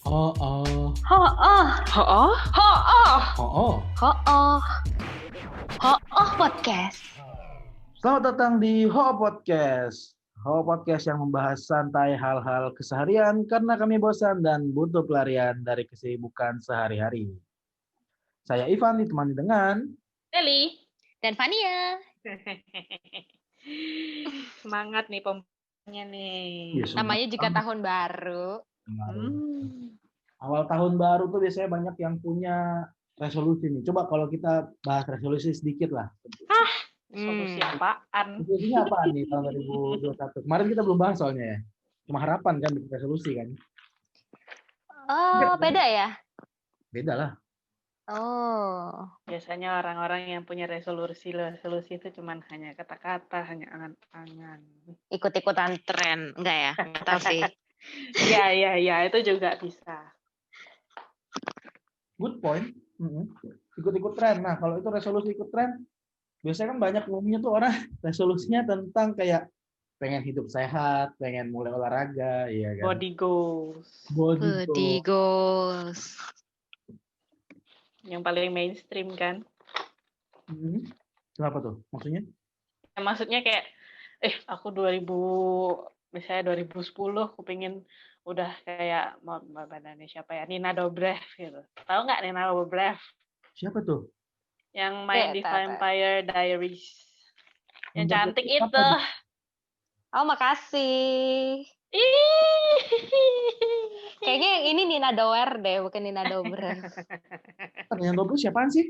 Oh, oh, Ho oh, Oh, oh, ho oh. oh, ho oh podcast. Selamat datang di Ho Podcast. Ho Podcast yang membahas santai hal-hal keseharian karena kami bosan dan butuh pelarian dari kesibukan sehari-hari. Saya Ivan ditemani dengan Deli. Dan Fania. Semangat nih pembukaannya nih. Ya, sudah. Namanya juga tahun baru. Awal tahun baru tuh biasanya banyak yang punya resolusi nih. Coba kalau kita bahas resolusi sedikit lah. Solusi apaan? Resolusinya apa nih tahun 2021? Kemarin kita belum bahas soalnya ya. Cuma harapan kan bikin resolusi kan. Oh, beda ya? Beda lah. Oh. Biasanya orang-orang yang punya resolusi itu cuman hanya kata-kata, hanya angan-angan. Ikut-ikutan tren. Enggak ya? Enggak tahu sih. Ya, itu juga bisa. Good point. Ikut-ikut tren. Nah, kalau itu resolusi ikut tren, biasanya kan banyak umumnya tuh orang resolusinya tentang kayak pengen hidup sehat, pengen mulai olahraga, iya kan. Body goals. Body goals. Yang paling mainstream kan. Kenapa tuh? Maksudnya? Ya, maksudnya kayak, aku misalnya 2010, aku pengen udah kayak badannya siapa ya? Nina Dobrev gitu. Tahu nggak Nina Dobrev? Siapa tuh? Yang main di Vampire Diaries. Yang cantik Apa itu. Oh, makasih. Kayaknya yang ini Nina Dower deh, bukan Nina Dobrev. Nina Dobrev siapaan sih?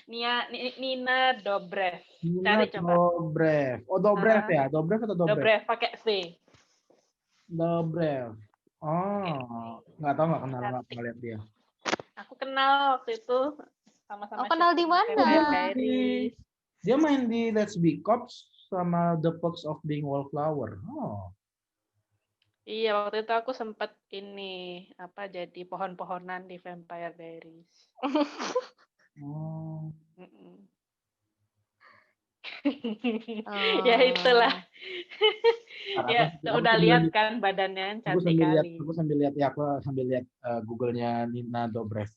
Nina Dobrev. Nina Cari coba. Dobrev. Oh, Dobrev ya? Dobrev atau Dobrev? Dobrev pakai C. Dobrev. Oh, nggak tahu, nggak kenal, nggak lihat dia. Aku kenal waktu itu sama-sama. Oh, kenal di mana? Dia main di Let's Be Cops sama The Perks of Being Wallflower. Oh. Iya, waktu itu aku sempat jadi pohon-pohonan di Vampire Diaries. Oh. Ya itulah. Ya, Aku udah lihat kan badannya cantik kali. Aku sambil lihat Google-nya Nina Dobrev.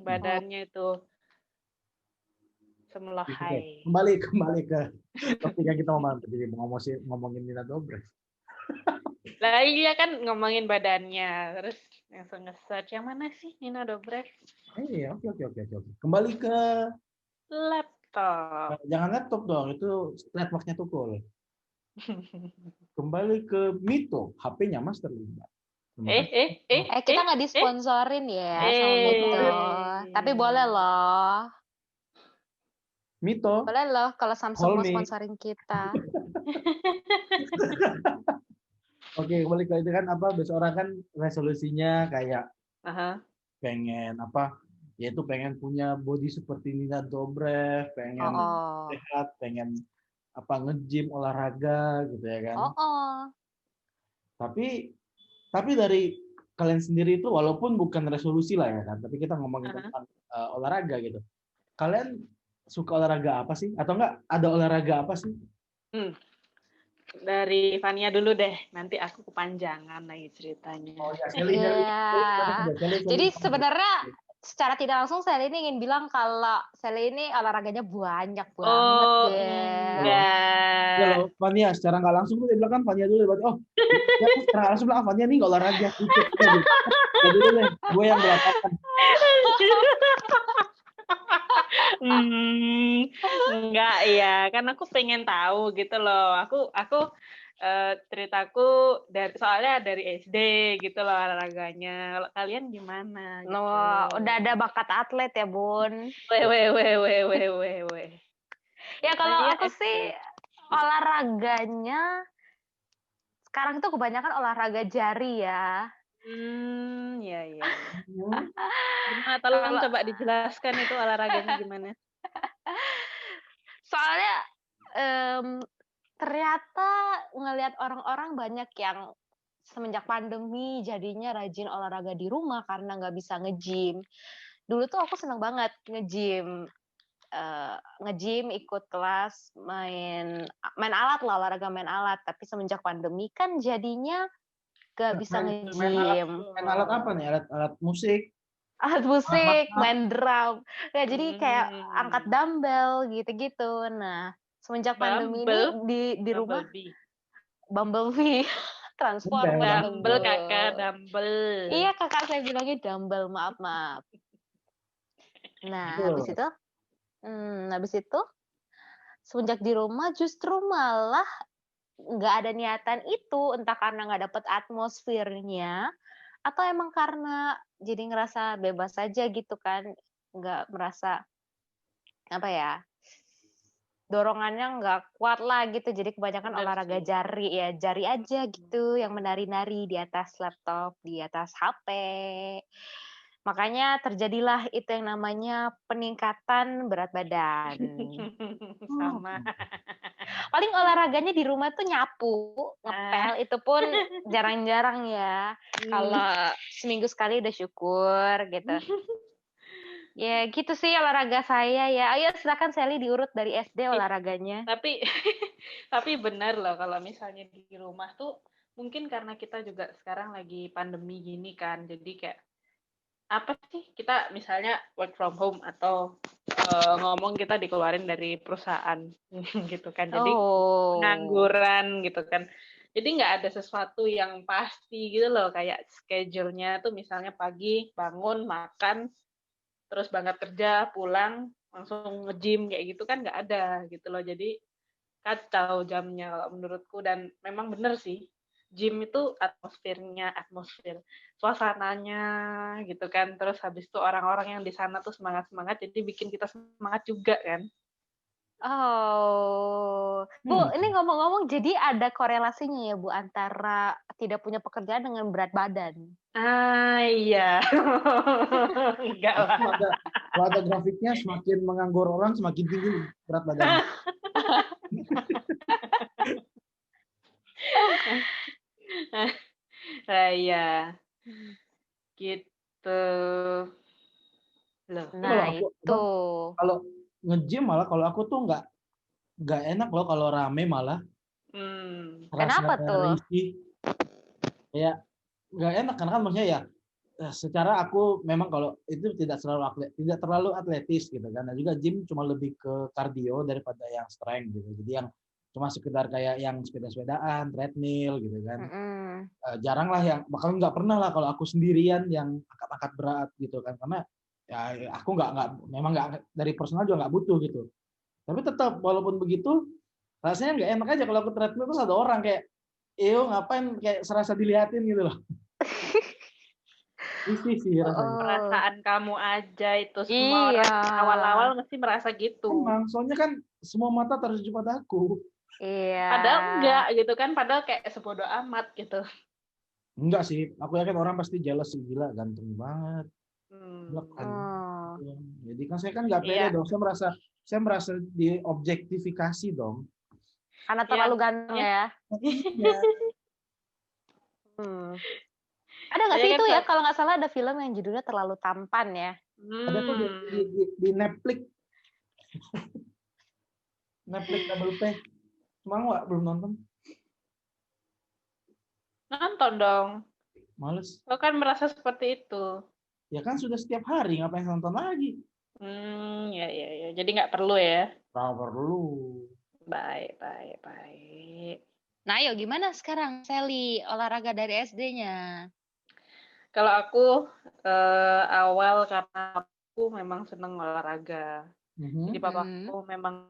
Badannya itu semelohai. Kembali ke topik yang kita ngomongin Nina Dobrev. Lah iya kan ngomongin badannya, terus langsung nge-search yang mana sih Nina Dobrev? Iya, oke. Kembali ke laptop. Jangan laptop dong, itu networknya tukul. Kembali ke Mito, HP-nya Master Linda. Kita nggak disponsorin ya sama Mito. Tapi boleh loh. Mito. Boleh loh kalau Samsung mau sponsorin kita. Oke, kembali ke itu kan besok orang kan resolusinya kayak pengen yaitu pengen punya body seperti Nina Dobrev, pengen sehat, pengen nge-gym, olahraga gitu ya kan. Tapi dari kalian sendiri itu walaupun bukan resolusi lah ya kan, tapi kita ngomongin tentang olahraga gitu. Kalian suka olahraga apa sih? Atau enggak ada olahraga apa sih? Dari Fania dulu deh, nanti aku kepanjangan lagi ceritanya. Oh ya, Jadi sebenarnya secara tidak langsung Sally ini ingin bilang kalau Sally ini olahraganya banyak banget ya. Ya loh, Fania secara nggak langsung tuh dia bilang kan Fania dulu berarti ya secara langsung bilang Fania nih nggak olahraga ikut ya dulu deh, gue yang melakukan. Enggak ya, kan aku pengen tahu gitu loh. Aku ceritaku soalnya dari SD gitu loh olahraganya. Kalau kalian gimana? Gitu. Udah ada bakat atlet ya, Bun. Weh. Ya kalau aku sih olahraganya sekarang itu kebanyakan olahraga jari ya. Ya. Gimana? Tolong coba dijelaskan itu olahraganya gimana? Soalnya ternyata ngelihat orang-orang banyak yang semenjak pandemi jadinya rajin olahraga di rumah karena nggak bisa nge-gym. Dulu tuh aku seneng banget nge-gym. Nge-gym, ikut kelas, main alat lah, olahraga main alat. Tapi semenjak pandemi kan jadinya gak bisa nge-gym. Main alat apa nih? Alat musik? Alat musik, main drum. Ya, jadi kayak angkat dumbbell gitu-gitu. Nah, semenjak pandemi ini di rumah Bumblebee. Transformer. Dumbbell kakak, dumbbell. Iya, kakak saya bilangnya dumbbell, maaf. Nah, habis itu semenjak di rumah justru malah nggak ada niatan itu, entah karena nggak dapet atmosfernya atau emang karena jadi ngerasa bebas aja gitu kan, nggak merasa apa ya, dorongannya nggak kuat lah gitu, jadi kebanyakan olahraga jari aja gitu, yang menari-nari di atas laptop, di atas HP. Makanya terjadilah itu yang namanya peningkatan berat badan. Sama. Paling olahraganya di rumah tuh nyapu, ngepel, itu pun jarang-jarang ya. Kalau seminggu sekali udah syukur gitu. Ya gitu sih olahraga saya ya. Ayo silakan Sally diurut dari SD olahraganya. Tapi benar loh kalau misalnya di rumah tuh mungkin karena kita juga sekarang lagi pandemi gini kan. Jadi kayak apa sih kita misalnya work from home atau ngomong kita dikeluarin dari perusahaan gitu kan. Jadi pengangguran gitu kan. Jadi nggak ada sesuatu yang pasti gitu loh, kayak schedule-nya tuh misalnya pagi bangun makan terus berangkat kerja pulang langsung nge-gym kayak gitu kan nggak ada gitu loh. Jadi kacau jamnya kalau menurutku, dan memang bener sih gym itu atmosfer suasananya gitu kan, terus habis itu orang-orang yang di sana tuh semangat jadi bikin kita semangat juga kan. Bu, ini ngomong-ngomong jadi ada korelasinya ya Bu antara tidak punya pekerjaan dengan berat badan. Iya. Enggak lah. Kalau ada grafiknya semakin menganggur orang semakin tinggi berat badannya. Iya. Gitu. Loh. Nah, itu. Kalau nge-gym malah kalau aku tuh nggak enak loh kalau rame malah. Kenapa tuh? Ya nggak enak karena kan maksudnya ya secara aku memang kalau itu tidak terlalu atletis gitu kan. Dan juga gym cuma lebih ke kardio daripada yang strength gitu. Jadi yang cuma sekedar kayak yang sepeda-sepedaan, treadmill gitu kan. Jarang lah yang bakal nggak pernah lah kalau aku sendirian yang angkat-angkat berat gitu kan, karena ya aku memang nggak dari personal juga nggak butuh gitu. Tapi tetap walaupun begitu rasanya nggak enak aja kalau aku treadmill terus ada orang kayak ngapain kayak serasa dilihatin gitu loh. Isi sih rasanya. Perasaan kamu aja itu, semua orang awal-awal mesti merasa gitu. Emang, soalnya kan semua mata tertuju pada aku. Iya. Padahal enggak gitu kan, padahal kayak sebodoh amat gitu. Enggak sih, aku yakin orang pasti jealous sih, gila ganteng banget. Jadi kan saya kan nggak pede dong, saya merasa diobjektifikasi dong. Karena terlalu ganteng ya. Ada nggak sih itu ya, kalau nggak salah ada film yang judulnya Terlalu Tampan ya. Ada tuh di Netflix. Netflix double P. Mau nggak? Belum nonton? Nonton dong. Males. Lo kan merasa seperti itu. Ya kan sudah setiap hari, ngapain nonton lagi? Ya. Jadi nggak perlu ya? Nggak perlu. Baik. Nah, ayo gimana sekarang Sally olahraga dari SD-nya? Kalau aku awal karena aku memang seneng olahraga. Jadi papaku memang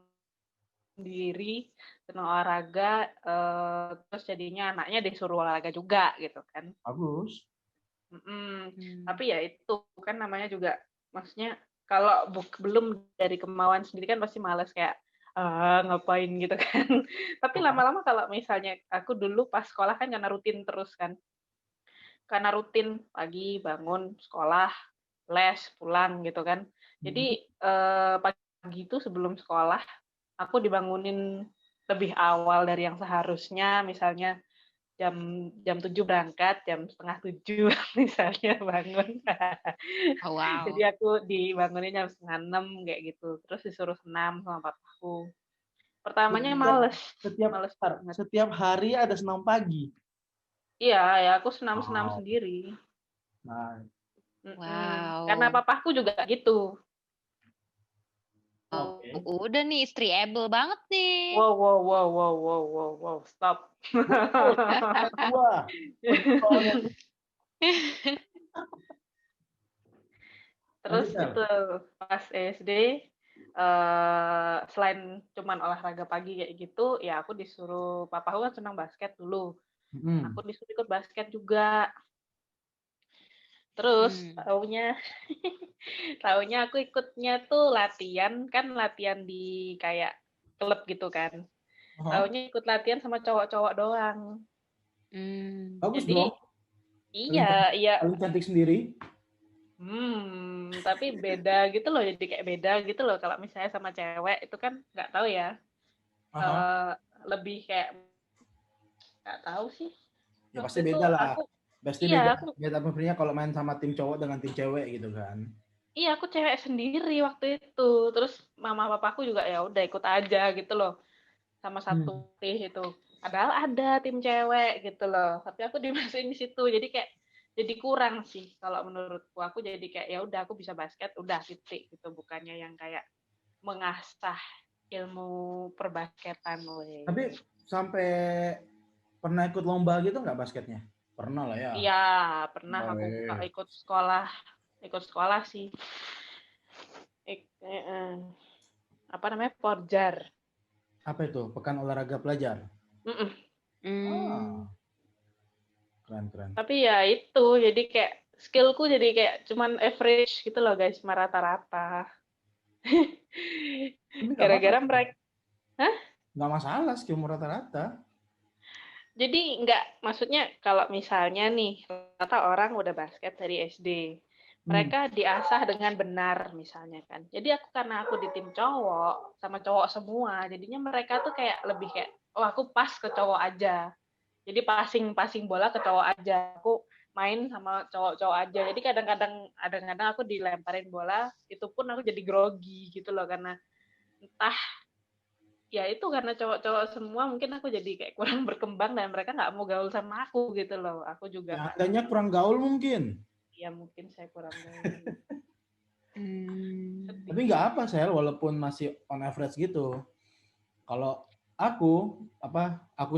sendiri seneng olahraga, terus jadinya anaknya disuruh olahraga juga gitu kan. Bagus. Tapi ya itu kan namanya juga, maksudnya kalau belum dari kemauan sendiri kan pasti malas kayak ngapain gitu kan. Tapi lama-lama kalau misalnya aku dulu pas sekolah kan karena rutin terus kan. Karena rutin pagi bangun sekolah, les, pulang gitu kan. Jadi pagi itu sebelum sekolah aku dibangunin lebih awal dari yang seharusnya, misalnya jam 7 berangkat, jam setengah 7 misalnya bangun. Wow. Jadi aku dibangunin jam setengah 6 kayak gitu. Terus disuruh senam sama papaku. Pertamanya males. Setiap hari ada senam pagi. Iya, ya aku senam-senam sendiri. Nah. Wow. Karena papaku juga gitu. Okay. Udah nih, istri-able banget nih. Wow, stop. Terus itu pas SD, selain cuman olahraga pagi kayak gitu, ya aku disuruh, papaku kan senang basket dulu. Aku disuruh ikut basket juga. Terus taunya aku ikutnya tuh latihan di kayak klub gitu kan. Taunya ikut latihan sama cowok-cowok doang. Bagus Jadi, dong. iya. Paling cantik sendiri. Tapi beda gitu loh, jadi kayak beda gitu loh. Kalau misalnya sama cewek itu kan nggak tahu ya. Lebih kayak nggak tahu sih. Ya pasti beda lah. Pasti beda preferensinya kalau main sama tim cowok dengan tim cewek gitu kan. Iya, aku cewek sendiri waktu itu. Terus mama papaku juga ya udah ikut aja gitu loh. Sama satu tim itu. Padahal ada tim cewek gitu loh. Tapi aku dimasukin di situ. Jadi kayak jadi kurang sih kalau menurutku. Aku jadi kayak ya udah aku bisa basket, udah titik gitu. Bukannya yang kayak mengasah ilmu perbasketan. Tapi sampai pernah ikut lomba gitu nggak basketnya? Pernah lah ya. Iya, pernah aku ikut sekolah sih. Apa namanya, Porjar. Apa itu? Pekan Olahraga Pelajar. Keren. Tapi ya itu, jadi kayak skillku jadi kayak cuman average gitu loh guys, rata-rata. Gara-gara mereka, Nggak masalah skillmu rata-rata. Jadi maksudnya kalau misalnya nih, rata orang udah basket dari SD, mereka diasah dengan benar misalnya kan. Jadi karena aku di tim cowok, sama cowok semua, jadinya mereka tuh kayak lebih kayak, oh aku pas ke cowok aja. Jadi passing bola ke cowok aja. Aku main sama cowok-cowok aja. Jadi kadang-kadang aku dilemparin bola, itu pun aku jadi grogi gitu loh, karena entah ya itu karena cowok-cowok semua, mungkin aku jadi kayak kurang berkembang dan mereka nggak mau gaul sama aku gitu loh. Aku juga ya, adanya kurang gaul mungkin. Ya mungkin saya kurang gaul. Tapi nggak apa Sel, walaupun masih on average gitu. Kalau aku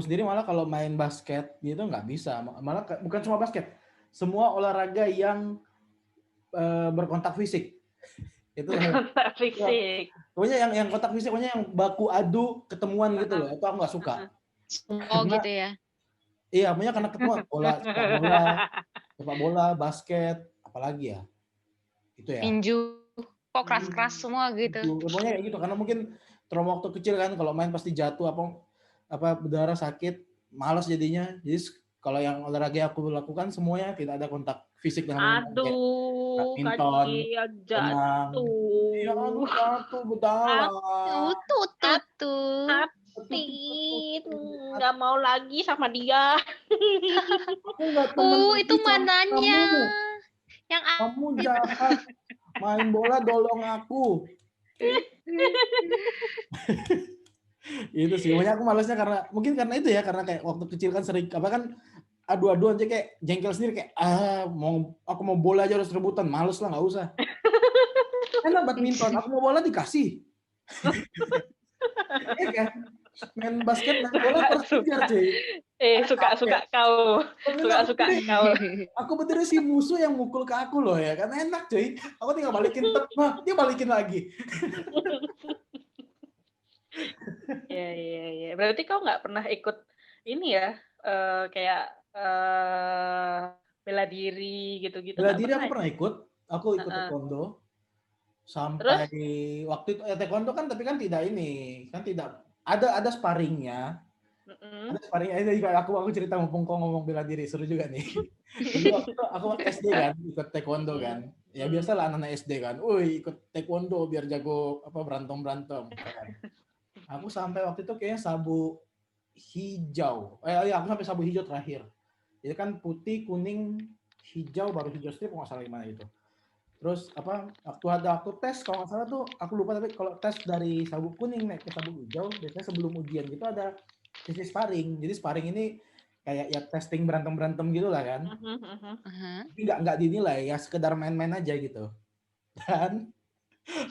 sendiri malah kalau main basket gitu nggak bisa. Malah bukan cuma basket, semua olahraga yang berkontak fisik. Itu kontak fisik. Pokoknya yang kontak fisik, pokoknya yang baku adu ketemuan gitu loh. Itu aku nggak suka. Oh gitu ya. Iya, pokoknya karena ketemuan sepak bola, basket, apalagi ya. Itu ya. Tinju, kok keras-keras semua gitu. Pokoknya kayak gitu, karena mungkin trauma waktu kecil kan, kalau main pasti jatuh apa berdarah, sakit, malas jadinya. Jadi kalau yang olahraga aku lakukan semuanya tidak ada kontak fisik dengan badminton, renang. Iya, jatuh berdarah. Nggak mau lagi sama dia. Aku nggak temen itu mananya. Yang kamu jahat. Main bola dolong aku. Itu sih, pokoknya aku malasnya karena itu ya, karena kayak waktu kecil kan sering adu-aduan aja kayak jengkel sendiri, kayak aku mau bola aja harus rebutan, males lah, nggak usah. Enak badminton, aku mau bola dikasih. Iya kan? Main basket, main bola harus kejar, cuy. Suka kau. Suka kau. Aku betul si musuh yang mukul ke aku loh ya, karena enak, cuy. Aku tinggal balikin, dia balikin lagi. Iya. Berarti kau nggak pernah ikut ini ya, kayak bela diri gitu-gitu? Bela diri aku pernah ikut. Aku ikut taekwondo. Sampai waktu itu taekwondo kan, tapi kan tidak ada sparringnya. Ada sparringnya. Juga aku cerita mumpung kau ngomong bela diri, seru juga nih. Jadi waktu itu aku SD kan, ikut taekwondo kan. Ya biasalah anak-anak SD kan. Ikut taekwondo biar jago berantem. Kan. Aku sampai waktu itu kayaknya sabu hijau. Aku sampai sabu hijau terakhir. Jadi kan putih, kuning, hijau, baru hijau strip, nggak salah gimana gitu. Terus waktu aku tes, kalau nggak salah tuh aku lupa, tapi kalau tes dari sabuk kuning naik ke sabuk hijau, biasanya sebelum ujian gitu ada sesi sparring. Jadi sparring ini kayak ya testing berantem gitu lah kan. Tapi nggak dinilai, ya sekedar main-main aja gitu. Dan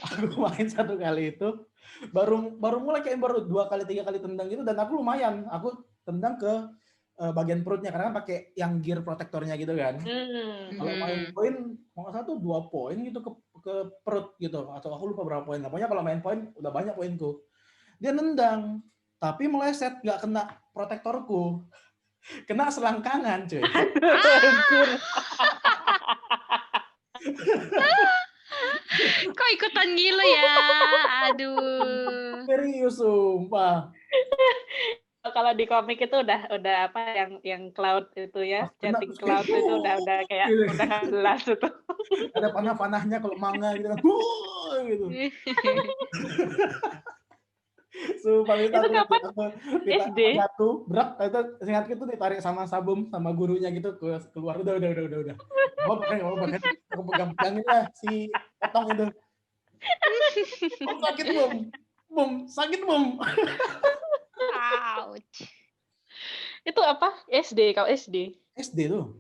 aku main satu kali itu baru mulai kayak baru 2 kali 3 kali tendang gitu, dan aku lumayan, aku tendang ke bagian perutnya karena kan pakai yang gear protektornya gitu kan. Kalau main poin mau nggak salah tuh 2 poin gitu ke perut gitu, atau aku lupa berapa poin. Pokoknya kalau main poin udah banyak poinku. Dia nendang tapi meleset, nggak kena protektorku, kena selangkangan cuy. Kok ikutan gila ya? Aduh. Serius sumpah. Kalau di komik itu udah apa yang cloud itu ya, jetting cloud itu udah kayak udah jelas itu. Ada panah-panahnya kalau manga gitu kan. Gitu. Sumpah itu kapan? SD. Jatuh, berat, itu seingatku itu ditarik sama Sabum sama gurunya gitu keluar, udah. Mau pakai aku pegang-pegangin lah si potong itu. Sakit sakit bum. Ouch. Itu apa? SD, kau SD? SD tuh.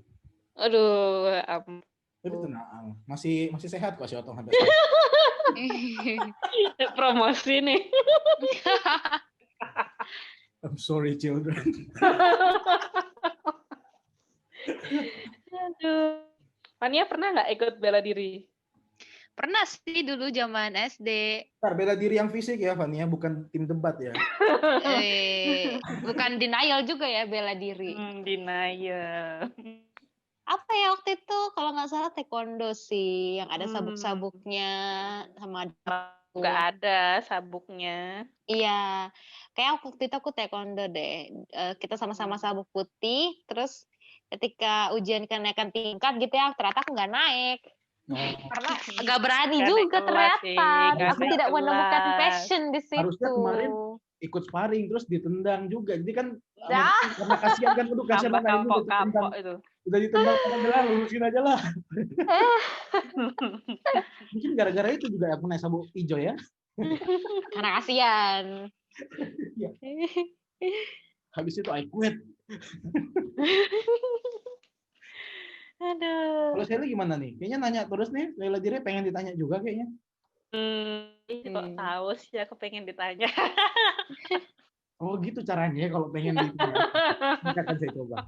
Aduh, tapi tenang, masih sehat kok si Otong sampai promosi nih. I'm sorry children. Aduh. Fania pernah nggak ikut bela diri? Pernah sih dulu zaman SD. Bela diri yang fisik ya, Fania, bukan tim debat ya. Bukan denial juga ya bela diri. Denial. Apa ya waktu itu kalau nggak salah taekwondo sih, yang ada sabuk-sabuknya sama nggak ada sabuknya. Iya, kayak waktu itu aku taekwondo deh. Kita sama-sama sabuk putih, terus ketika ujian kenaikan tingkat gitu ya, ternyata aku nggak naik. Karena nggak berani juga ternyata. Aku tidak menemukan passion di situ. Harusnya kemarin ikut sparring terus ditendang juga. Jadi kan karena kasihan kan, udah kasihan kapok itu. Udah ditendang lah, lulusin aja lah. Mungkin gara-gara itu juga aku naik sabuk hijau ya. Karena kasihan. Ya. Habis itu I quit. Aduh. Kalau Shelly gimana nih? Kayaknya nanya terus nih, bela diri pengen ditanya juga kayaknya. Kok tahu sih aku pengen ditanya. Oh gitu caranya kalau pengen ditanya. Akan saya coba.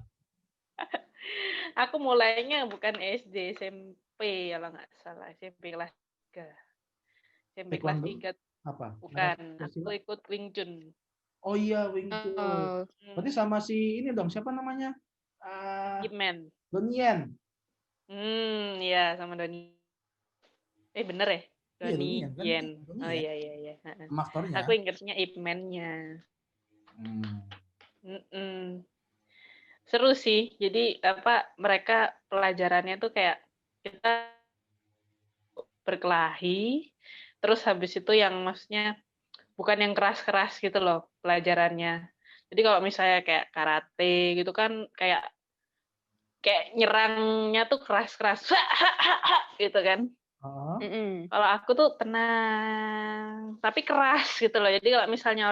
Aku mulainya bukan SD, SMP kalau nggak salah, SMP kelas 3. SMP kelas 3. Apa? Bukan, aku ikut Wing Chun. Oh iya, Wing Chun. Berarti sama si ini dong, siapa namanya? Ip Man. Donnie Yen. Iya, sama Donnie. Bener ya? Donnie Yen. Kan? Oh iya. Aktornya. Aku ingatnya Ip Man-nya. Seru sih. Jadi mereka pelajarannya tuh kayak kita berkelahi, terus habis itu yang maksudnya bukan yang keras-keras gitu loh pelajarannya. Jadi kalau misalnya kayak karate gitu kan kayak nyerangnya tuh keras-keras gitu kan. Kalau aku tuh tenang tapi keras gitu loh. Jadi kalau misalnya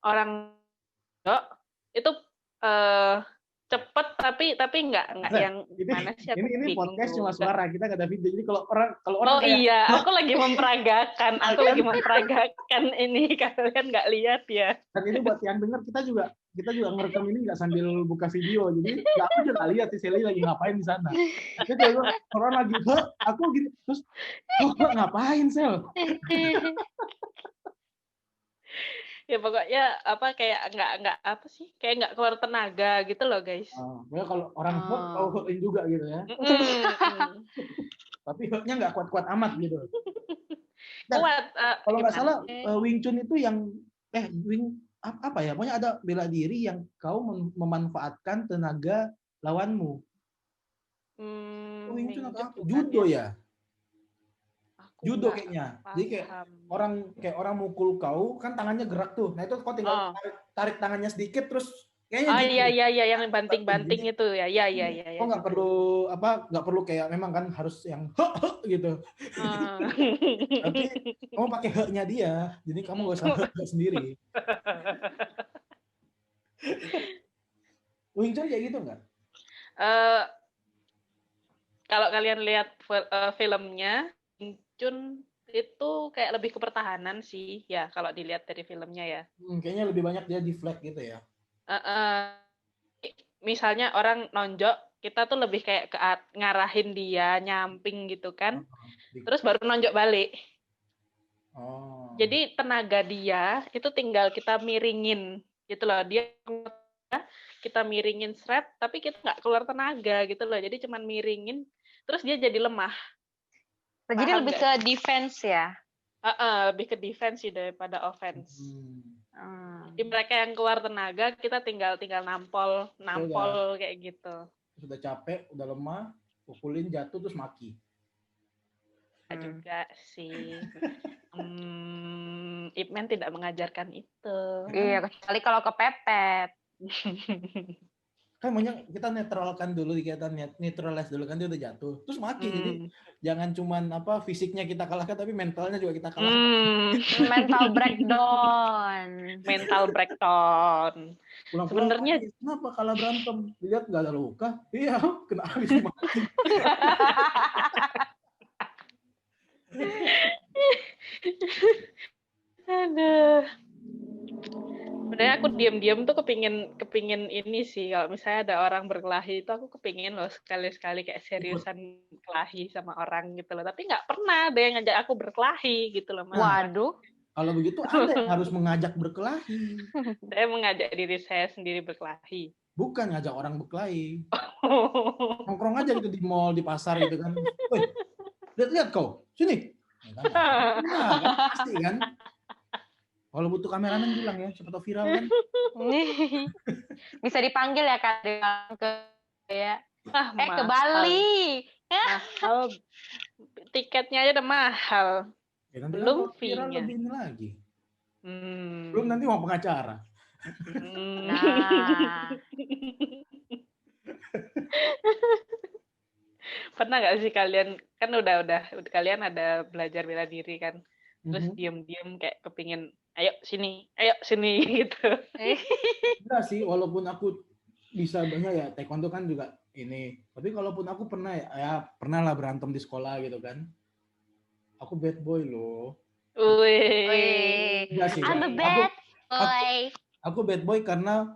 orang itu cepet tapi nggak yang mana sih, aku ini podcast juga. Cuma suara, kita nggak ada video. Jadi kalau orang kayak, iya, aku lagi memperagakan ini, kalian nggak lihat ya. Dan ini buat yang dengar, kita juga ngerekam ini nggak sambil buka video, jadi aku juga nggak lihat si Shelly lagi ngapain di sana. Jadi orang lagi aku gitu terus ngapain Sel? Ya pokoknya kayak nggak apa sih, kayak nggak keluar tenaga gitu loh guys. Kalau orang kau hook-in juga gitu ya. Tapi hook-nya nggak kuat-kuat amat gitu. Kuat. Kalau nggak salah Wing Chun itu yang apa ya? Pokoknya ada bela diri yang kau memanfaatkan tenaga lawanmu. Wing Chun atau judo ya? Judo kayaknya. Jadi kayak orang mukul kau kan tangannya gerak tuh. Nah itu kau tinggal tarik tangannya sedikit terus kayaknya iya yang banting-banting itu ya. Iya. Kau nggak perlu kayak memang kan harus yang gitu. Tapi kamu pakai he-nya dia. Jadi kamu nggak usah he sendiri. Wing Chun kayak gitu nggak? Kalau kalian lihat filmnya, Wing Chun itu kayak lebih ke pertahanan sih, ya kalau dilihat dari filmnya ya. Kayaknya lebih banyak dia di flat gitu ya. Misalnya orang nonjok, kita tuh lebih kayak ngarahin dia, nyamping gitu kan. Terus baru nonjok balik. Jadi tenaga dia itu tinggal kita miringin gitu loh. Dia kita miringin seret, tapi kita nggak keluar tenaga gitu loh. Jadi cuman miringin, terus dia jadi lemah. Jadi lebih ke defense ya? Lebih ke defense sih daripada offense. Di mereka yang keluar tenaga, kita tinggal nampol kayak gitu. Sudah capek, udah lemah, pukulin jatuh terus maki. Juga sih. Ip Man tidak mengajarkan itu. Iya, kecuali kalau kepepet. Kan banyak kita netralkan dulu, kita neutralize dulu kan dia udah jatuh terus maki. Jadi jangan cuman fisiknya kita kalahkan tapi mentalnya juga kita kalahkan. mental breakdown Sebenarnya kenapa kalah berantem, lihat nggak ada luka, iya kena habis maki. Aduh. Sebenarnya aku diam-diam tuh kepingin ini sih, kalau misalnya ada orang berkelahi itu aku kepingin loh sekali-sekali kayak seriusan kelahi sama orang gitu loh, tapi nggak pernah ada yang ngajak aku berkelahi gitu loh. Waduh. Kalau begitu Anda yang harus mengajak berkelahi. Saya mengajak diri saya sendiri berkelahi. Bukan ngajak orang berkelahi. Nongkrong aja gitu di mall, di pasar gitu kan. Woi, lihat kau, sini. Nah, kan pasti kan. Kalau butuh kameramen bilang ya, siapa tahu viral kan. Bisa dipanggil ya Kak ke ya. Ke Bali. Mahal. Tiketnya aja udah mahal. Ya, belum viral fee-nya. lebih ini lagi. Belum nanti uang pengacara. Nah. Pernah nggak sih kalian, kan udah kalian ada belajar bela diri kan, terus diam-diam kayak kepingin ayo sini gitu. Enggak sih, walaupun aku bisa banyak ya, taekwondo kan juga ini, tapi kalaupun aku pernah pernah lah berantem di sekolah gitu kan. Aku bad boy loh. Enggak sih. I'm a bad boy. Aku bad boy karena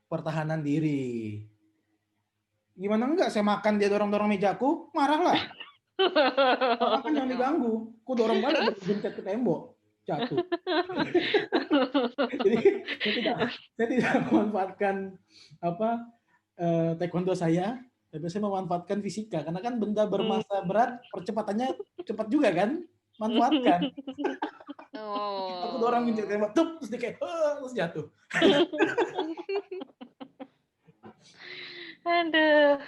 pertahanan diri. Gimana enggak, saya makan dia dorong-dorong mejaku, marah lah. Makan jangan diganggu. Aku dorong balik, bentet ke tembok, jatuh. Jadi saya tidak memanfaatkan taekwondo saya, tapi saya memanfaatkan fisika karena kan benda bermassa berat percepatannya cepat juga kan, manfaatkan. Aku dorong bentet tembok, terus dia kayak terus jatuh. Aduh.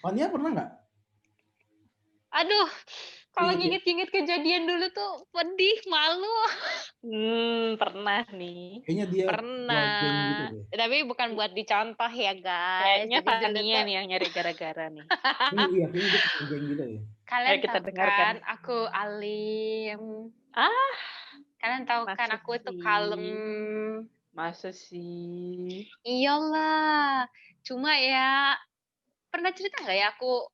Fania pernah nggak? Aduh, kalau inget-inget kejadian dulu tuh pedih, malu. Pernah nih. Kayaknya dia pernah. Gitu deh. Tapi bukan buat dicontoh ya guys. Kayaknya Fania nih yang nyari gara-gara nih. Iya, kayaknya dia geng gitu ya. Kalian kita tahu dengarkan. Kan aku alim. Kalian tahu kan aku itu kalem. Masa sih? Iyalah. Cuma ya pernah cerita nggak ya aku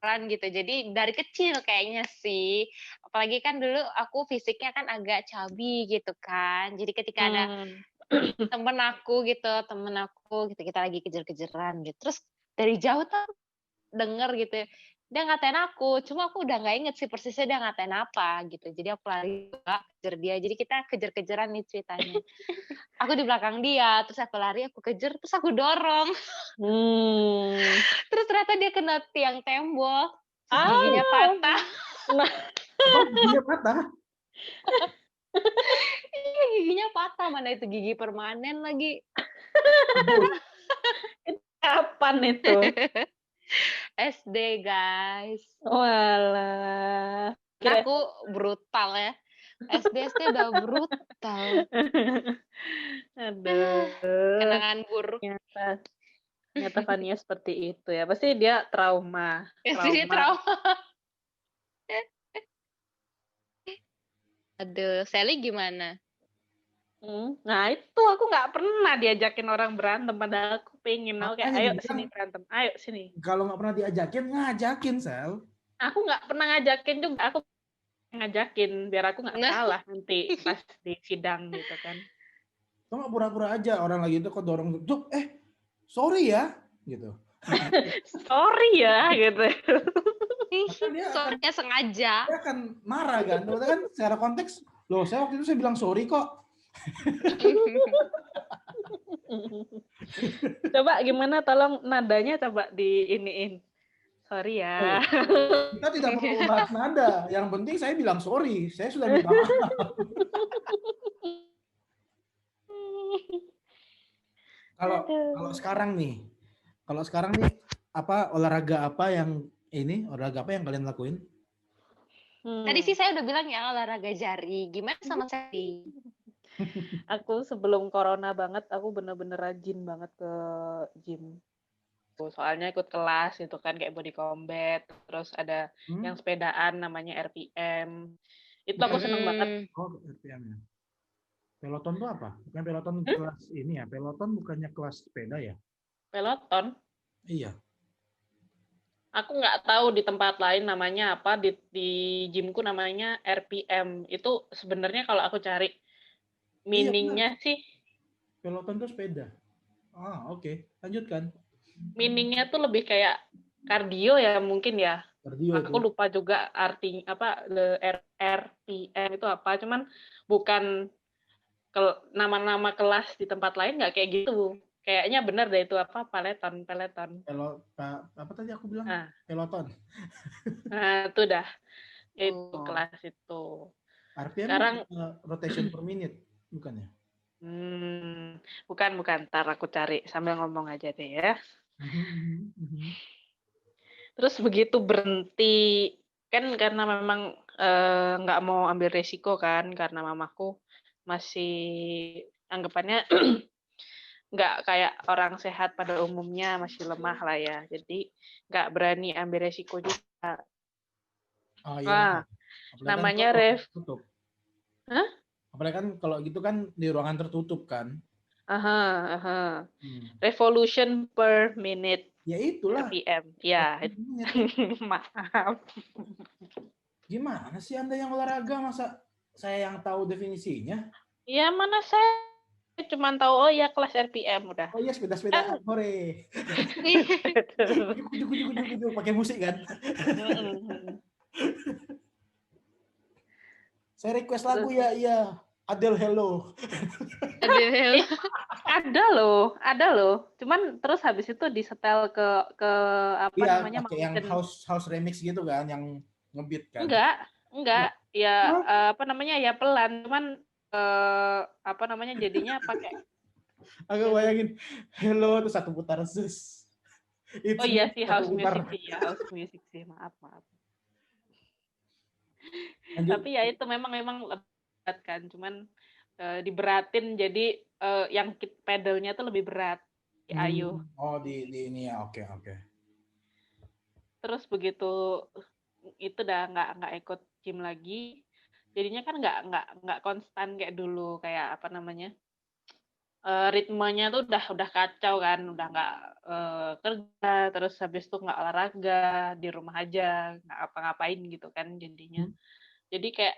peran gitu. Jadi dari kecil kayaknya sih. Apalagi kan dulu aku fisiknya kan agak cabi gitu kan. Jadi ketika ada temen aku gitu kita lagi kejar-kejaran gitu. Terus dari jauh tuh denger gitu. Dia ngatain aku, cuma aku udah nggak inget sih persisnya dia ngatain apa gitu. Jadi aku lari kejar dia. Jadi kita kejar-kejaran nih ceritanya. Aku di belakang dia, terus aku lari, aku kejar, terus aku dorong. Terus ternyata dia kena tiang tembok. Giginya patah. Giginya patah? Iya, giginya patah. Mana itu gigi permanen lagi. Kapan itu? SD guys. Walah. Aku brutal ya. SD udah brutal. Aduh. Kenangan buruk. Ternyata Fania seperti itu ya. Pasti dia trauma. Dia trauma. Aduh, Sally gimana? Nah itu aku nggak pernah diajakin orang berantem, padahal aku pengen mau kayak ayo sini berantem, ayo sini. Kalau nggak pernah diajakin, ngajakin Sel. Aku nggak pernah ngajakin juga, aku ngajakin biar aku nggak salah nanti pas di sidang gitu kan. Cuma pura-pura aja orang lagi itu kok dorong, sorry ya, gitu. Sorry ya, gitu. Sorry sengaja. Dia akan marah kan, ternyata kan secara konteks, loh saya waktu itu saya bilang sorry kok. Coba gimana, tolong nadanya coba diiniin. Sorry ya. Kita tidak perlu bahas nada, yang penting saya bilang sorry, saya sudah minta maaf. Kalau sekarang nih, olahraga apa yang kalian lakuin? Tadi sih saya udah bilang ya olahraga jari. Gimana sama Sally? Aku sebelum corona banget, aku bener-bener rajin banget ke gym. Soalnya ikut kelas gitu kan, kayak body combat, terus ada yang sepedaan namanya RPM. Itu aku seneng banget. Oh, RPM ya. Peloton tuh apa? Bukan peloton kelas ini ya? Peloton bukannya kelas sepeda ya? Peloton? Iya. Aku nggak tahu di tempat lain namanya apa, di gymku namanya RPM. Itu sebenarnya kalau aku cari meaningnya sih. Peloton tuh sepeda. Oke. Lanjutkan. Meaningnya tuh lebih kayak kardio ya mungkin ya. Kardio aku lupa juga artinya apa, RPM itu apa. Cuman bukan nama-nama kelas di tempat lain nggak kayak gitu. Kayaknya benar deh itu apa, peloton. Apa tadi aku bilang? Peloton. Nah, itu dah. Itu kelas itu. RPM sekarang rotation per minute, bukan ya? Bukan. Ntar aku cari sambil ngomong aja deh ya. Terus begitu berhenti, kan karena memang nggak mau ambil resiko kan, karena mamaku masih anggapannya nggak kayak orang sehat pada umumnya, masih lemah lah ya. Jadi nggak berani ambil resiko juga. Namanya tutup. Apalagi kan kalau gitu kan di ruangan tertutup kan. Revolution per minute. Ya itulah. RPM. Ya. Maaf. Gimana sih Anda yang olahraga, masa saya yang tahu definisinya? Ya mana saya cuma tahu ya kelas RPM udah. Oh iya, sepeda-sepeda sore. Jujuk pakai musik kan. Saya request lagu ya, iya. Adele Hello. Ada loh. Cuman terus habis itu disetel ke apa namanya? Pakai yang house remix gitu kan, yang ngebeat kan. Enggak. Ya apa namanya? Ya pelan, cuman apa namanya? Jadinya pakai. Agak bayangin hello terus satu putaran sus. Oh iya sih, house music sih. Maaf. Tapi ya itu memang berat kan, cuman diberatin jadi yang pedalnya tuh lebih berat. Ayo. Oh di ini ya, oke. Terus begitu itu udah nggak ikut gym lagi, jadinya kan nggak konstan kayak dulu, kayak apa namanya, ritmenya tuh udah kacau kan, udah nggak kerja, terus habis itu nggak olahraga, di rumah aja nggak apa-ngapain gitu kan jadinya. Jadi kayak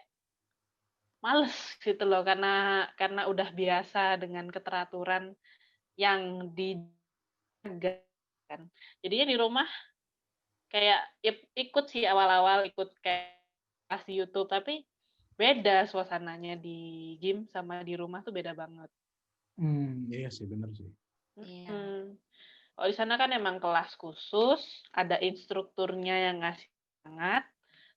males gitu loh, karena udah biasa dengan keteraturan yang kan. Jadinya di rumah kayak ikut sih awal-awal, ikut kayak kelas di YouTube, tapi beda suasananya di gym sama di rumah tuh beda banget. Iya sih, bener sih. Kalau di sana kan emang kelas khusus, ada instrukturnya yang ngasih semangat,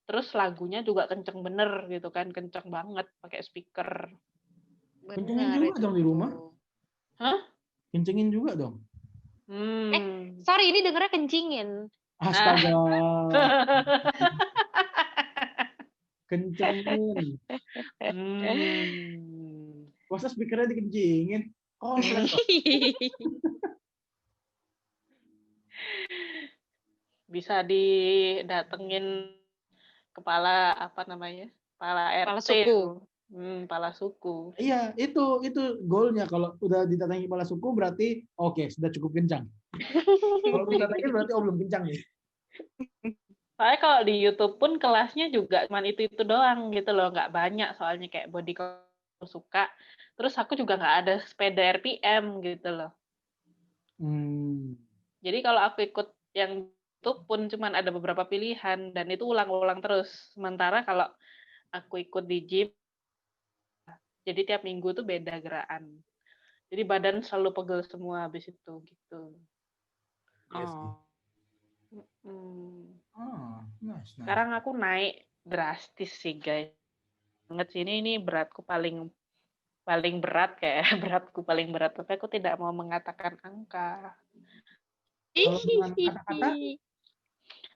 terus lagunya juga kenceng bener gitu kan, kenceng banget pakai speaker. Kencengin juga dong di rumah? Hah? Kencengin juga dong? Sorry, ini dengernya kencingin. Astaga. Kencengin. Masa speakernya dikencingin? Bisa didatengin kepala apa namanya? Kepala RT. Suku. Kepala suku. Iya, itu goalnya. Kalau udah ditatangi kepala suku berarti oke, sudah cukup kencang. Kalau ditatangi berarti belum kencang nih. Soalnya kalau di YouTube pun kelasnya juga cuma itu doang gitu loh, nggak banyak soalnya kayak body aku suka. Terus aku juga nggak ada sepeda RPM gitu loh. Jadi kalau aku ikut yang itu pun cuma ada beberapa pilihan dan itu ulang-ulang terus. Sementara kalau aku ikut di gym, jadi tiap minggu tuh beda gerakan. Jadi badan selalu pegel semua habis itu gitu. Nice. Sekarang aku naik drastis sih guys. Banget sih ini beratku paling berat kayak beratku paling berat, tapi aku tidak mau mengatakan angka. Kalau dengan kata-kata,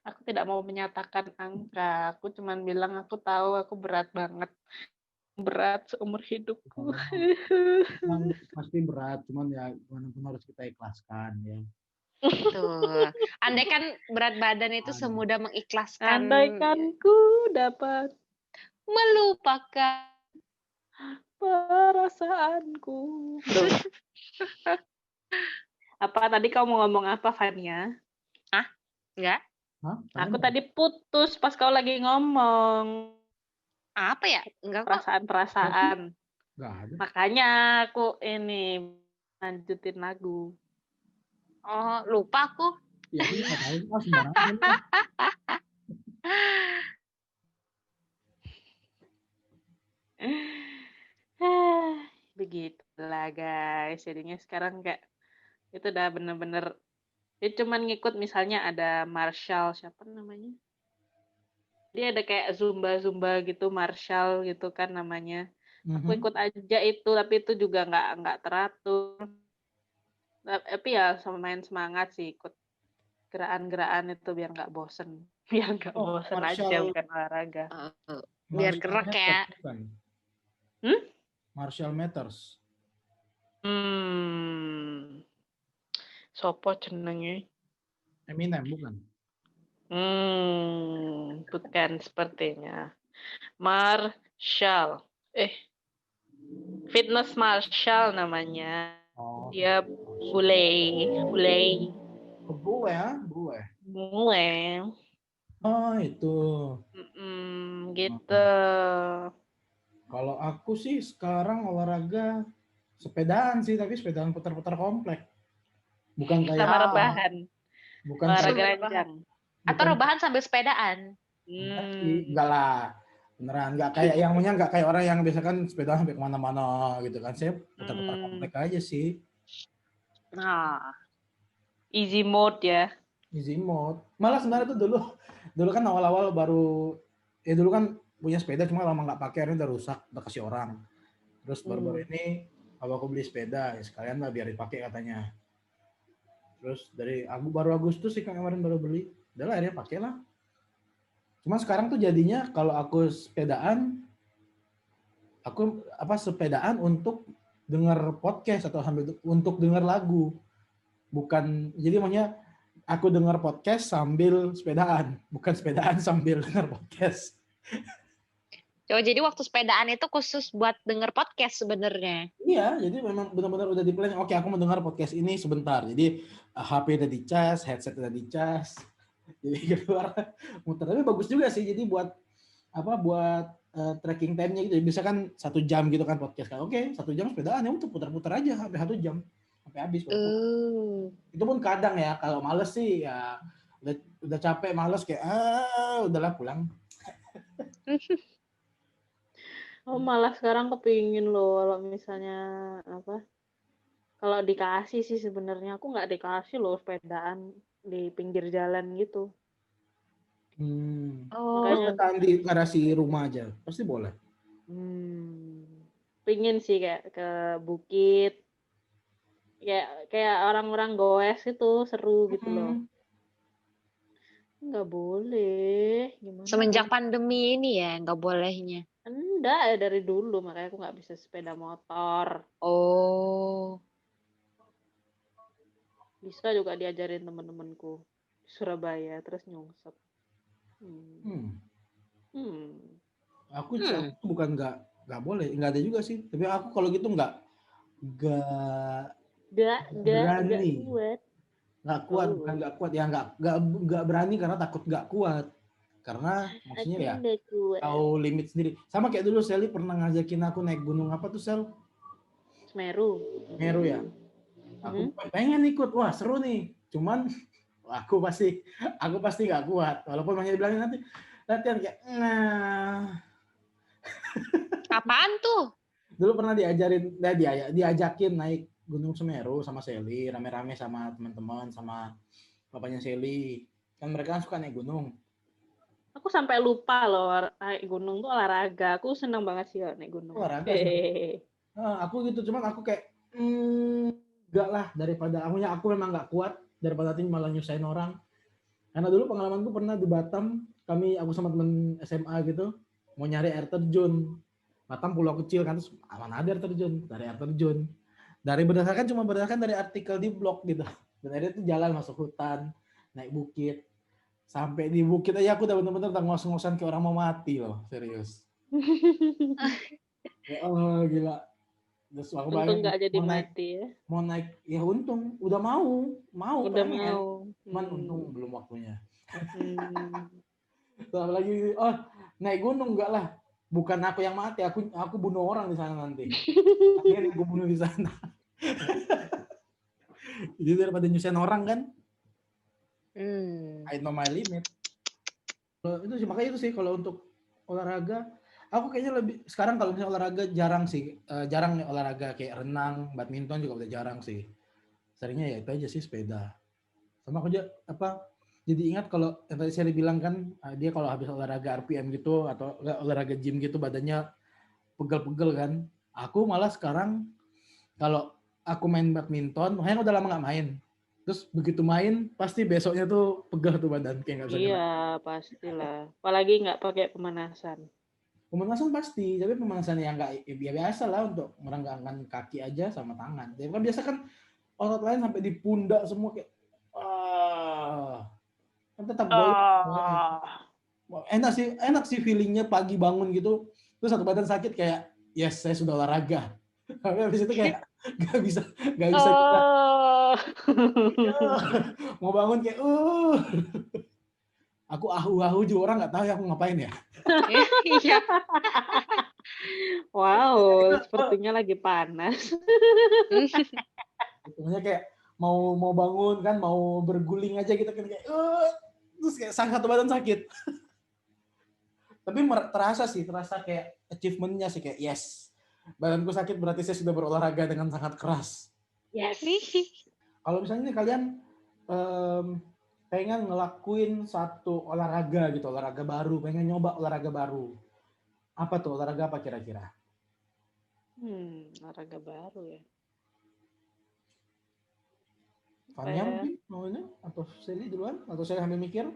aku tidak mau menyatakan angka. Aku cuma bilang aku tahu aku berat banget. Berat seumur hidupku. Pasti berat, cuman ya walaupun harus kita ikhlaskan ya. Betul. Andai kan berat badan itu semudah mengikhlaskan. Andaikan ku dapat melupakan perasaanku. Apa tadi kamu mau ngomong apa, Fania? Enggak? Aku tadi putus pas kau lagi ngomong. Apa ya? Enggak kok. Perasaan-perasaan. Enggak ada. Makanya aku ini lanjutin lagu. Oh, lupa aku. Ya, aku nggak tahu. Sembarangan. Begitulah guys. Jadinya sekarang kayak itu udah bener-bener dia cuman ngikut misalnya ada Marshall siapa namanya? Dia ada kayak zumba gitu, Marshall gitu kan namanya. Aku ikut aja itu, tapi itu juga nggak teratur. Tapi ya sama main semangat sih ikut gerakan-gerakan itu biar nggak bosen. Biar nggak bosen Marshall, aja bukan olahraga. Biar gerak ya. Marshall Matters. Sopo jenenge? Eminem bukan? Bukan sepertinya. Marshall. Fitness Marshall namanya. Dia bule. Bule. Oh, itu. Gitu. Kalau aku sih sekarang olahraga sepedaan sih, tapi sepedaan putar-putar komplek. Bukan kayak sama rebahan. Bukan olahraga ranjang. Atau rebahan sambil sepedaan. Enggak lah. Beneran nggak kayak yang punya nggak kayak orang yang biasa kan sepeda sampai kemana-mana gitu kan. Saya putar-putar komplek aja sih. Nah, easy mode ya. Easy mode. Malah sebenarnya tuh dulu kan awal-awal baru dulu kan punya sepeda cuma lama nggak pakai, akhirnya udah rusak, udah kasih orang. Terus baru-baru ini aku beli sepeda, ya sekalian lah biar dipakai katanya. Terus dari baru Agustus sih kemarin baru beli, udah lah akhirnya pakai lah. Cuma sekarang tuh jadinya kalau aku sepedaan untuk denger podcast atau sambil untuk denger lagu. Bukan, jadi makanya aku denger podcast sambil sepedaan, bukan sepedaan sambil denger podcast. Jadi waktu sepedaan itu khusus buat denger podcast sebenarnya. Iya, jadi memang benar-benar udah di-plan. Oke, aku mau dengar podcast ini sebentar. Jadi HP udah dicas, headset udah dicas. Jadi keluar muter. Tapi bagus juga sih. Jadi buat tracking time-nya gitu. Bisa kan 1 jam gitu kan podcast kan. Oke, 1 jam sepedaan ya untuk putar-putar aja sampai 1 jam. Sampai habis. Itu pun kadang ya kalau males sih ya udah capek, males kayak udahlah pulang. Malah sekarang kepingin loh kalau misalnya kalau dikasih sih sebenarnya aku nggak dikasih loh sepedaan di pinggir jalan gitu. Sepedaan di garasi rumah aja pasti boleh. Pingin sih kayak ke bukit, kayak orang-orang goes itu seru gitu loh. Nggak boleh. Gimana? Semenjak pandemi ini ya nggak bolehnya. Enggak, dari dulu makanya aku nggak bisa sepeda motor. Bisa juga diajarin temen-temenku di Surabaya terus nyungsep. Aku bukan nggak Nggak boleh, nggak ada juga sih. Tapi aku kalau gitu nggak berani. Nggak kuat, bukan nggak kuat. Ya nggak berani karena takut nggak kuat. Karena maksudnya ya tahu limit sendiri. Sama kayak dulu Sally pernah ngajakin aku naik gunung apa tuh Sel? Semeru ya. Aku pengen ikut, wah seru nih. Cuman aku pasti nggak kuat. Walaupun banyak dibilangin nanti latihan kayak Apaan tuh? Dulu pernah diajakin naik Gunung Semeru sama Sally, rame-rame sama teman-teman, sama bapaknya Sally. Kan mereka kan suka naik gunung. Aku sampai lupa loh, naik gunung tuh olahraga. Aku seneng banget sih naik gunung. Olahraga sih. Aku gitu, cuman aku kayak enggak lah, daripada aku memang nggak kuat, daripada nanti malah nyusahin orang. Karena dulu pengalamanku pernah di Batam, aku sama temen SMA gitu, mau nyari air terjun. Batam pulau kecil kan, terus mana ada air terjun, dari air terjun. Berdasarkan dari artikel di blog gitu. Dan akhirnya itu jalan masuk hutan, naik bukit. Sampai di bukit aja aku udah bener-bener ngos-ngosan kayak orang mau mati loh, serius. Ya Allah, gila. Terus aku untung nggak jadi mati ya. Mau naik, ya untung. Udah mau udah pengen. mau. Cuman untung belum waktunya. Lagi, naik gunung enggak lah. Bukan aku yang mati, aku bunuh orang di sana nanti. Akhirnya aku bunuh di sana. Jadi daripada nyusahin orang kan. I know my limit. Itu sih, makanya itu sih kalau untuk olahraga, aku kayaknya sekarang kalau misalnya olahraga jarang sih, jarang nih olahraga kayak renang, badminton juga udah jarang sih. Seringnya ya itu aja sih, sepeda. Sama aku aja jadi ingat kalau yang tadi saya bilang kan, dia kalau habis olahraga RPM gitu atau olahraga gym gitu badannya pegel-pegel kan. Aku malah sekarang kalau aku main badminton, makanya udah lama nggak main. Terus begitu main, pasti besoknya tuh pegel tuh badan kayak nggak bisa gerak. Iya, pastilah. Apalagi nggak pakai pemanasan. Pemanasan pasti, tapi pemanasan yang nggak biasa lah untuk merenggangkan kaki aja sama tangan. Jadi kan biasa kan otot lain sampai di pundak semua kayak kan tetap enak sih feelingnya pagi bangun gitu, terus satu badan sakit kayak yes saya sudah olahraga. Tapi habis itu kayak nggak bisa mau bangun kayak aku ahu juga orang nggak tahu ya aku ngapain ya. Iya. Wow, sepertinya lagi panas. Sebenarnya kayak mau bangun kan, mau berguling aja gitu kan kayak terus kayak satu badan sakit. Tapi terasa kayak achievement-nya sih kayak yes. Badanku sakit berarti saya sudah berolahraga dengan sangat keras. Yes. Kalau misalnya kalian pengen ngelakuin satu olahraga gitu, olahraga baru, pengen nyoba olahraga baru. Apa tuh olahraga apa kira-kira? Olahraga baru ya. Fania mungkin maunya atau Sally duluan atau saya sambil mikir?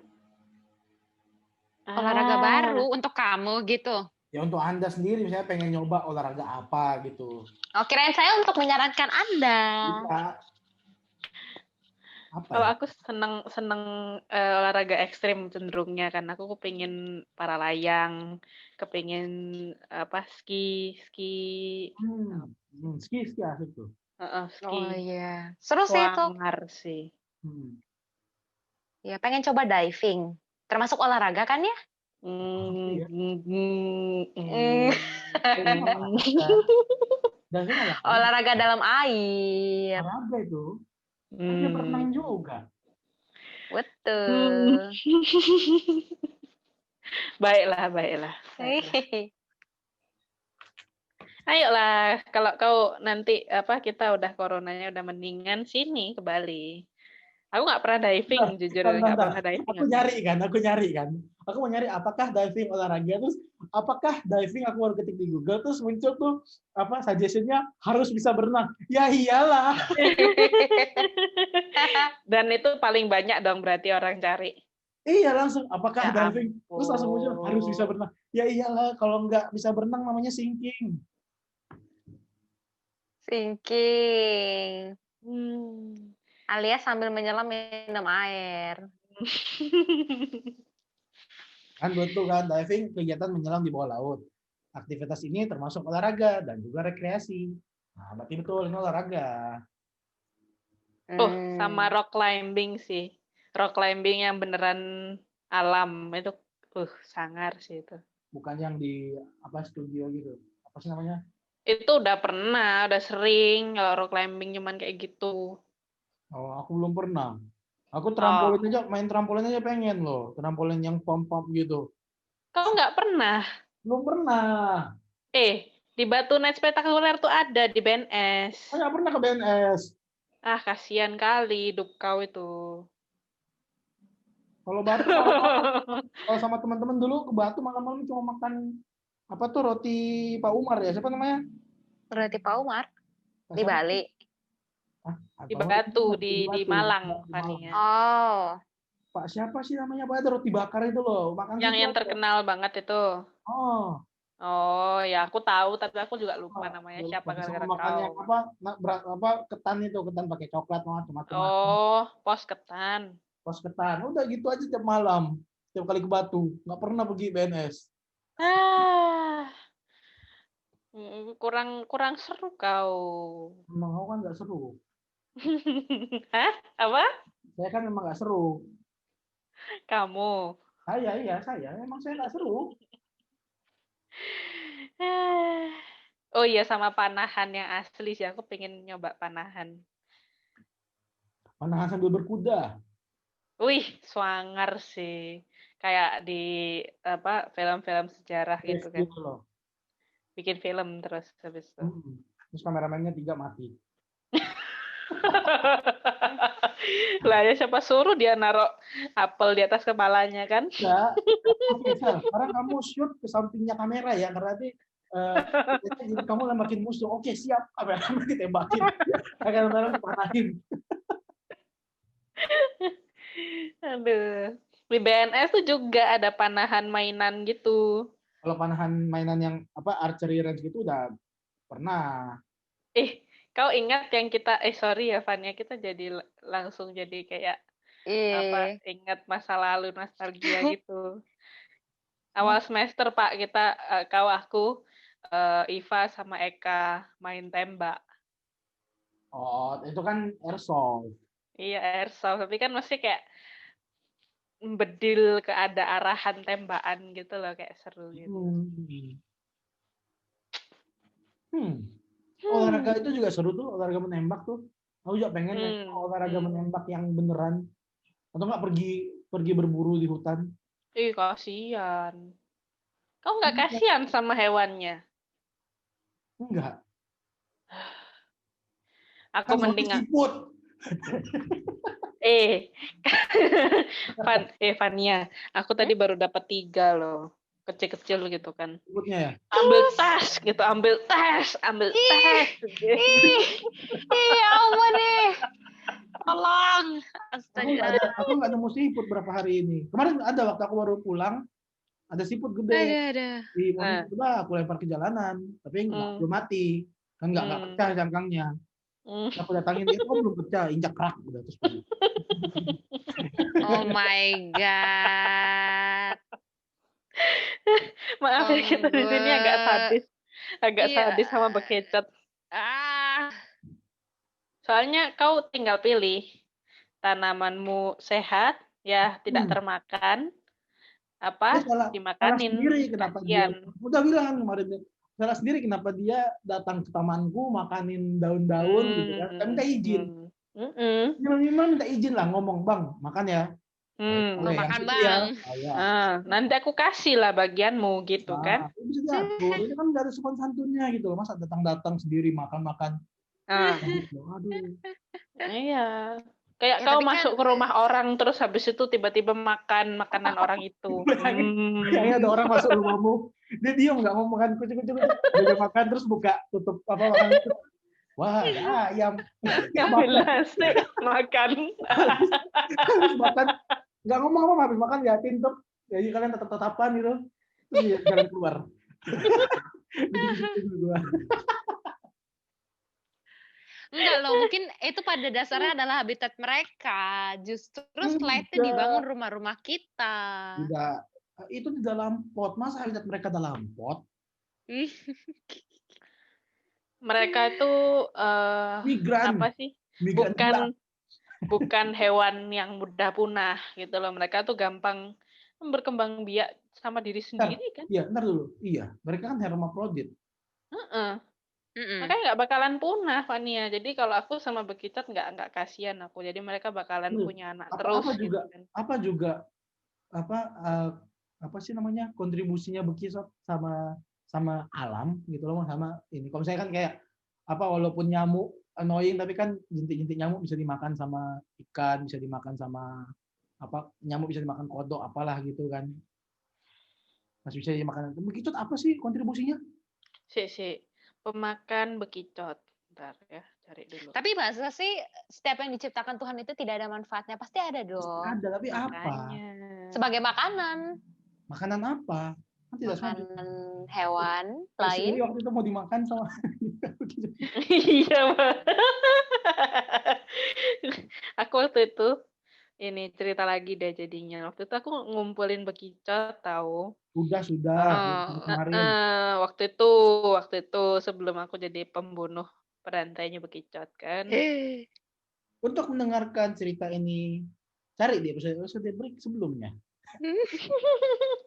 Olahraga baru untuk kamu gitu. Ya untuk Anda sendiri misalnya pengen nyoba olahraga apa gitu. Oh, kirain saya untuk menyarankan Anda. Bisa. Kalau aku seneng olahraga ekstrim cenderungnya kan aku kepingin para layang, kepingin ski. Ski asik tuh. Ski. Oh iya, seru sih itu. Sih. Ya pengen coba diving, termasuk olahraga kan ya? Olahraga dalam air. Olahraga itu. Dia berenang juga. Betul. Baiklah. Ayolah, kalau kau nanti kita udah coronanya udah mendingan sini ke Bali. Aku nggak pernah diving, jujur nggak pernah diving. Aku nyari kan. Aku mau nyari apakah diving olahraga, terus apakah diving aku baru ketik di Google, terus muncul tuh suggestion-nya harus bisa berenang. Ya iyalah. Dan itu paling banyak dong berarti orang cari. Iya langsung, apakah diving? Terus langsung muncul harus bisa berenang. Ya iyalah, kalau nggak bisa berenang namanya sinking. Sinking. Alias sambil menyelam minum air. Kan betul kan, diving kegiatan menyelam di bawah laut. aktivitas ini termasuk olahraga dan juga rekreasi. Nah, berarti betul ini olahraga. Sama rock climbing sih. Rock climbing yang beneran alam itu sangar sih itu. Bukan yang di studio gitu. Apa sih namanya? Itu udah udah sering kalau rock climbing cuman kayak gitu. Oh, aku belum pernah. Aku main trampolin aja pengen loh. Trampolin yang pom-pom gitu. Kau nggak pernah? Belum pernah. Di Batu Night Spektakuler tuh ada di BNS. Saya nggak pernah ke BNS. Kasihan kali hidup kau itu. Kalau Batu, kalau sama teman-teman dulu ke Batu malam-malam cuma makan roti Pak Umar ya, siapa namanya? Roti Pak Umar di Bali. Di Batu, di Malang, Fania. Oh. Pak siapa sih namanya? Pak ada roti bakar itu loh. Makan yang terkenal banget itu. Oh, ya aku tahu, tapi aku juga lupa namanya siapa gara-gara kau. Ketan itu, ketan pakai coklat macam-macam. Oh, pos ketan. Pos ketan. Udah gitu aja tiap malam. Tiap kali ke Batu. Nggak pernah pergi BNS. Kurang seru kau. Memang kau kan nggak seru. Hah? Apa? Saya kan memang nggak seru. Kamu? Saya emang saya nggak seru. Oh iya, sama panahan yang asli sih. Aku pengen nyoba panahan. Panahan sambil berkuda. Wih, swanger sih. Kayak di film-film sejarah gitu kan. Gitu loh. Bikin film terus habis itu. Terus kameramennya 3 mati. Lah ya siapa suruh dia naruh apel di atas kepalanya kan? Enggak. Oke, Sal. Sekarang kamu shoot ke sampingnya kamera ya, karena nanti kamu lembakin musuh. Oke, siap. Kamera ditembakin. Kamera dipanahin. Aduh. Di BNS tuh juga ada panahan mainan gitu. Kalau panahan mainan yang archery range gitu udah pernah. Kau ingat yang kita sorry ya Fania, kita jadi langsung jadi kayak ingat masa lalu, nostalgia gitu. Awal semester Pak, kita aku Iva sama Eka main tembak. Oh, itu kan airsoft. Iya, airsoft, tapi kan masih kayak bedil ke ada arahan tembakan gitu loh, kayak seru gitu. Olahraga itu juga seru tuh, olahraga menembak tuh. Aku juga pengen olahraga menembak yang beneran. Atau nggak pergi berburu di hutan. Kasihan. Kau nggak kasihan sama hewannya? Enggak. Aku mending siput. Fania, aku tadi baru dapat 3 loh. Kecil-kecil gitu kan. Siputnya ya? Ambil tas gitu, ambil tas. Ya ampun nih. Tolong. Astaga. Aku nggak nemu siput berapa hari ini. Kemarin ada waktu aku baru pulang, ada siput gede. Ada. Di mobil itu aku lempar ke jalanan, tapi belum mati. Kan nggak pecah cangkangnya. Aku datangin dia belum pecah, injak kerak udah terus. Oh my god. Maaf ya, kita di sini agak sadis sama bekecot. Soalnya kau tinggal pilih tanamanmu sehat, ya tidak termakan, dimakanin. Salah sendiri kenapa dia? Udah bilang kemarin, salah sendiri kenapa dia datang ke tamanku makanin daun-daun gitu kan? Kan minta izin. Minimal minta izin lah, ngomong bang makan ya. Makan bang. Nanti aku kasih lah bagianmu gitu kan? Bisa diatur. Itu kan nggak ada sopan santunnya gitu loh. Masa datang sendiri makan. Aduh. Iya. Kayak kau masuk ke rumah orang terus habis itu tiba-tiba makan makanan orang itu. Kayaknya ada orang masuk rumahmu, dia diam nggak mau makan kucing-kucing, dia makan terus buka tutup makan itu. Wah, ada ayam. Ambil nasi, makan. Habis makan, nggak ngomong apa habis makan liatin tuh. Jadi kalian tetap-tetapan gitu. Terus dia jalan keluar. Enggak loh, mungkin itu pada dasarnya adalah habitat mereka. Justru setelah itu dibangun rumah-rumah kita. Tidak, itu di dalam pot. Masa habitat mereka dalam pot? Mereka itu Migran. apa sih? Bukan hewan yang mudah punah gitu loh. Mereka tuh gampang berkembang biak sama diri sendiri kan? Iya, ntar dulu. Iya, mereka kan hermafrodit. Makanya nggak bakalan punah, Fania. Jadi kalau aku sama bekicot nggak kasihan aku. Jadi mereka bakalan punya anak terus. Apa juga apa sih namanya kontribusinya bekicot sama alam gitu loh, sama ini. Kalau misalnya kan kayak walaupun nyamuk annoying, tapi kan jentik-jentik nyamuk bisa dimakan sama ikan, bisa dimakan sama nyamuk bisa dimakan kodok apalah gitu kan, masih bisa dimakan. Bekicot apa sih kontribusinya? Pemakan bekicot. Bentar ya, cari dulu. Tapi masa sih setiap yang diciptakan Tuhan itu tidak ada manfaatnya? Pasti ada dong. Ada, tapi apa? Sebagai makanan. Makanan apa? Kan tidak makanan hewan lain. Jadi waktu itu mau dimakan sama iya, Pak. Aku waktu itu ini cerita lagi deh jadinya. Waktu itu aku ngumpulin bekicot tahu. Sudah. Kemarin. Waktu itu sebelum aku jadi pembunuh perantainya bekicot kan. Untuk mendengarkan cerita ini, cari di episode break sebelumnya.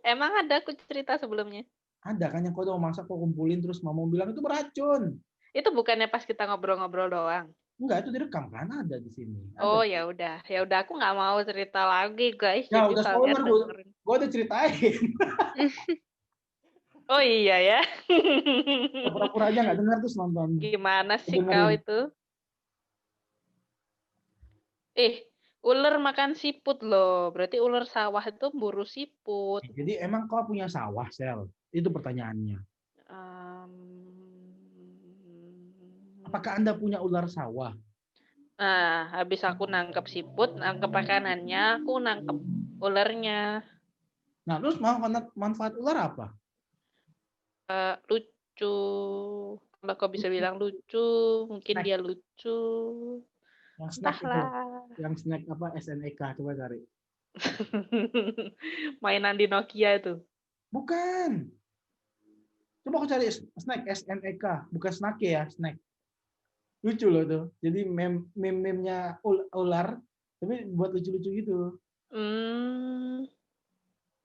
Emang ada aku cerita sebelumnya? Ada kan, yang kau mau masak, kau kumpulin terus mama bilang itu beracun. Itu bukannya pas kita ngobrol-ngobrol doang? Enggak, itu direkam kan, ada di sini. Ada. Oh ya udah aku nggak mau cerita lagi guys. Ya udah spoiler, gue udah ceritain. Oh iya ya. Pura-pura aja nggak dengar terus nonton. Gimana sih kau itu? Ular makan siput loh. Berarti ular sawah itu buru siput. Jadi emang kau punya sawah, Sel? Itu pertanyaannya. Apakah Anda punya ular sawah? Nah, habis aku nangkep siput, nangkep makanannya, aku nangkep ularnya. Nah, terus manfaat ular apa? Lucu. Kalau kau bisa bilang lucu, mungkin dia lucu. Yang snack itu. Yang snack apa? SNEK, coba cari. Mainan di Nokia itu. Bukan. Coba aku cari snack SNEK, bukan snack ya, snack. Lucu loh tuh. Jadi meme-nya ular, tapi buat lucu-lucu gitu.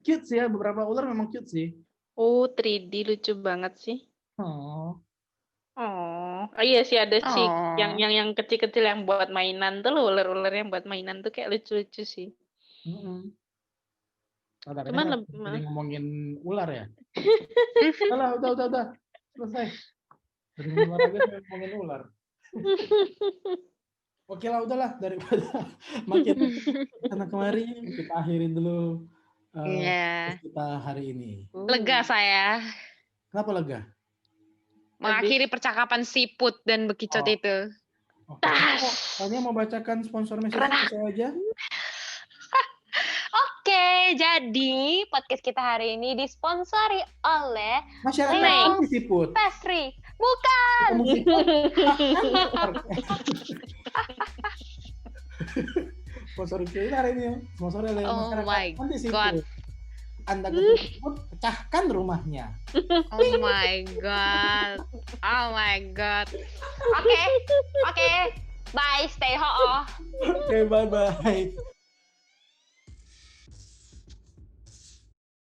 Cute sih ya, beberapa ular memang cute sih. Oh, 3D lucu banget sih. Oh iya sih ada sih yang kecil-kecil yang buat mainan tuh loh, ular-ular yang buat mainan tuh kayak lucu-lucu sih. Cuman ngomongin ular ya. udah selesai. Dari olahraga ngomongin ular. Oke lah, udahlah, daripada makin karena kemarin kita akhirin dulu kita hari ini. Lega saya. Kenapa lega? Mengakhiri percakapan siput dan bekicot itu. Kalian mau bacakan sponsor message saya aja? Oke, jadi podcast kita hari ini disponsori oleh Masyarakat Siput. Pastry. Bukan. Sponsor kita hari ini. Sponsor oleh Masyarakat Siput. Anda ketemu pecahkan rumahnya. Oh my god. Oke. Bye, stay ho. Oke, bye.